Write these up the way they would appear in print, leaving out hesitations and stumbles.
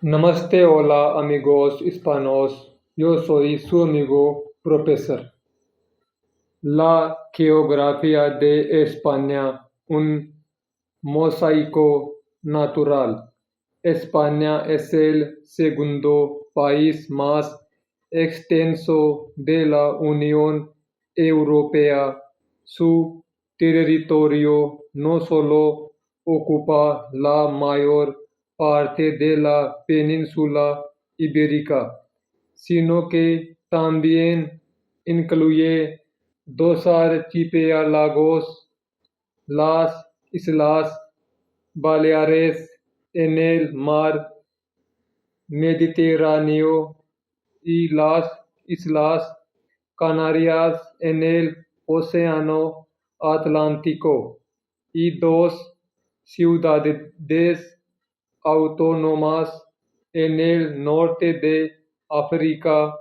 Namaste, hola amigos hispanos. Yo soy su amigo profesor. La geografía de España, un mosaico natural. España es el segundo país más extenso de la Unión Europea. Su territorio no solo ocupa la mayor parte de la península ibérica, sino que también incluye dos archipiélagos, las Islas Baleares en el mar Mediterráneo y las Islas Canarias en el Océano Atlántico, y dos ciudades autónomas en el norte de África,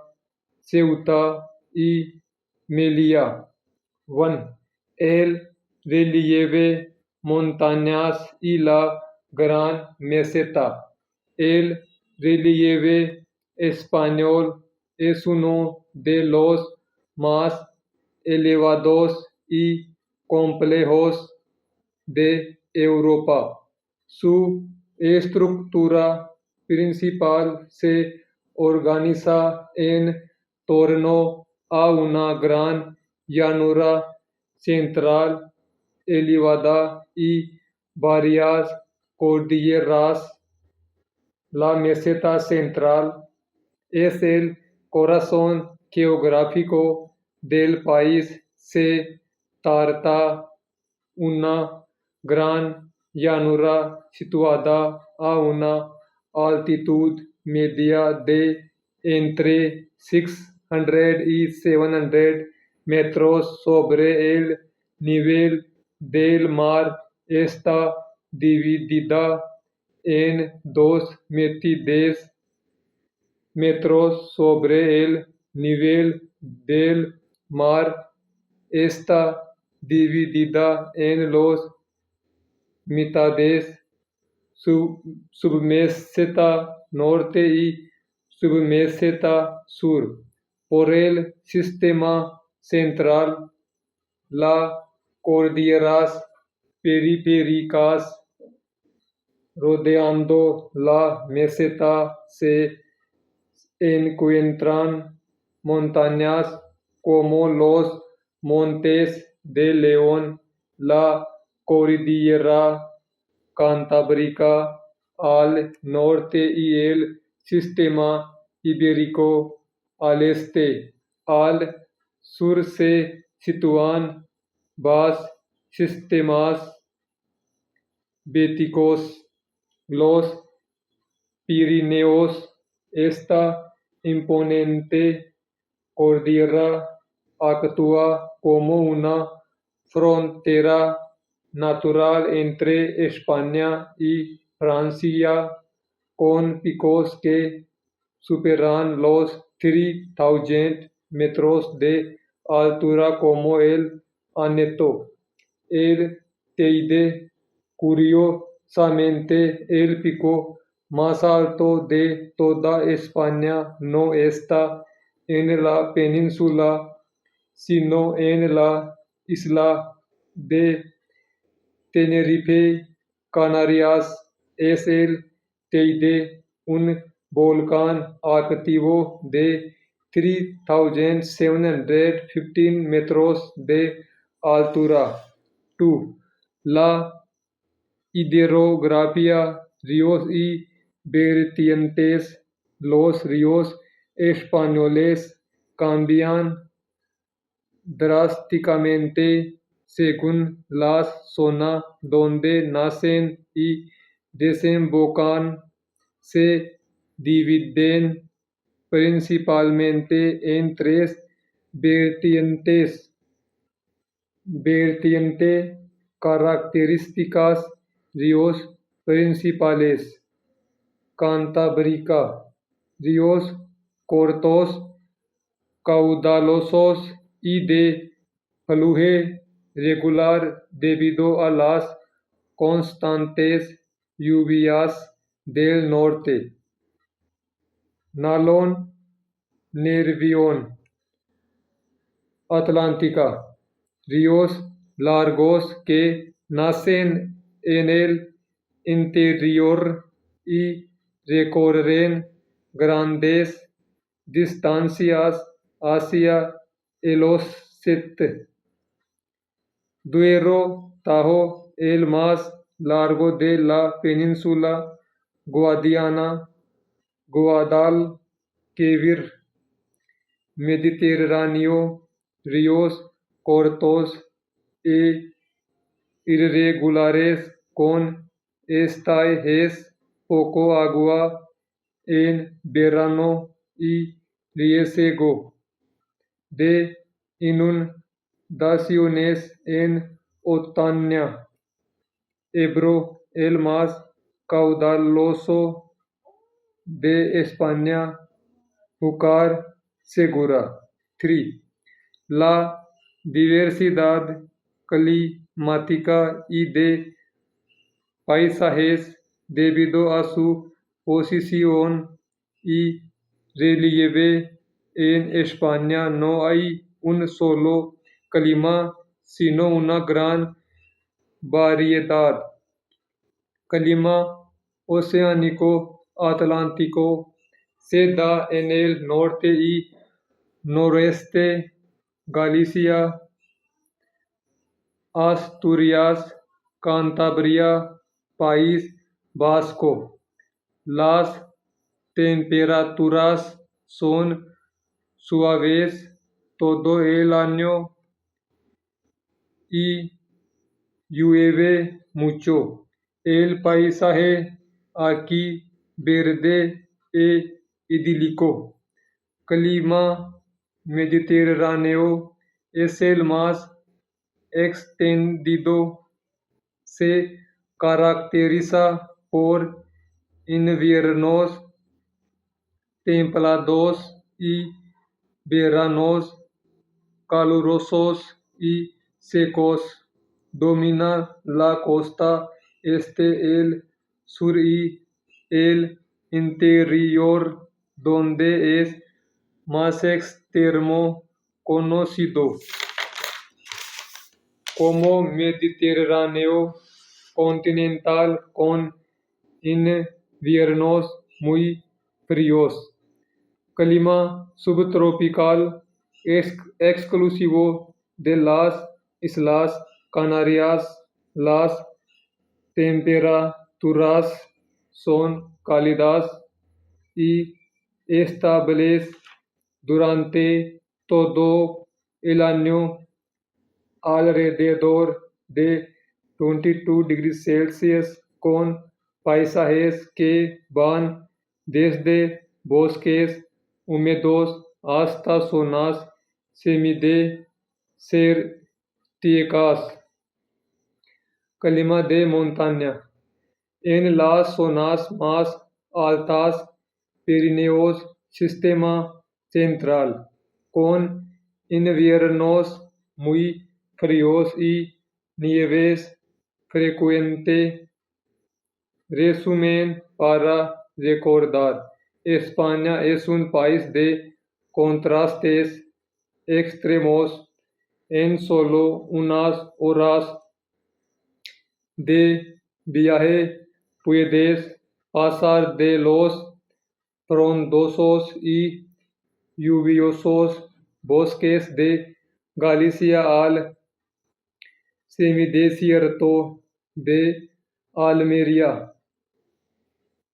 Ceuta y Melilla. 1. El relieve, montañas y la gran meseta. El relieve español es uno de los más elevados y complejos de Europa. Su estructura principal se organiza en torno a una gran llanura central elevada y varias cordilleras. La meseta central es el corazón geográfico del país. Se trata una gran llanura situada a una altitud media de entre 600 y 700 metros sobre el nivel del mar. Está dividida en dos mitades: metros sobre el nivel del mar. Está dividida en los mitades submeseta norte y submeseta sur. Por el sistema central, las cordilleras periféricas rodeando la meseta se encuentran montañas como los Montes de León, la cordillera Cantábrica al norte y el sistema ibérico al este. Al sur se sitúan dos sistemas béticos: los Pirineos. Esta imponente cordillera actúa como una frontera natural entre España y Francia, con picos que superan los 3000 metros de altura como el Aneto. El Teide, curiosamente, el pico más alto de toda España, no está en la península, sino en la isla de Tenerife, Canarias. Es el Teide, un volcán activo de 3715 metros de altura. 2. La hidrografía, ríos y vertientes. Los ríos españoles cambian drásticamente según la zona donde nacen y desembocan. Se dividen principalmente en tres vertientes. Vertiente: características, ríos principales. Cantábrica: ríos cortos, caudalosos y de flujo regular debido a las constantes lluvias del norte. Nalón, Nervión, Atlántica, ríos largos que nacen en el interior y recorren grandes distancias hacia el oeste. Duero, Tajo, el más largo de la península Guadiana, Guadalquivir, Mediterráneo, ríos cortos e irregulares con estajes poco agua en verano y riesgo de inundaciones en otoño. Ebro, el más caudaloso de España, Júcar, Segura. 3. La diversidad climática y de paisajes debido a su posición y relieve en España no hay un solo clima, sino una gran variedad. Clima oceánico atlántico se da en el norte y noreste, Galicia, Asturias, Cantabria, País Vasco. Las temperaturas son suaves todo el año y llueve mucho. El paisaje aquí verde e idílico. Clima mediterráneo es el más extendido. Se caracteriza por inviernos templados y veranos calurosos y secos. Domina la costa este, el sur y el interior, donde es más extremo conocido como Mediterráneo continental con inviernos muy fríos. Clima subtropical exclusivo de las Islas Canarias. Las temperaturas son cálidas y estables durante todo el año, alrededor de 22 degrees Celsius, con paisajes que van desde bosques húmedos hasta zonas semidesérticas. Clima de montaña. En las zonas más altas, Pirineos, sistema central, con inviernos muy fríos y nieves frecuente. Resumen para recordar: España es un país de contrastes extremos. En solo unas horas de viaje puedes pasar de los frondosos y lluviosos bosques de Galicia al semidesierto de Almería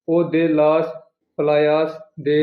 o de las playas del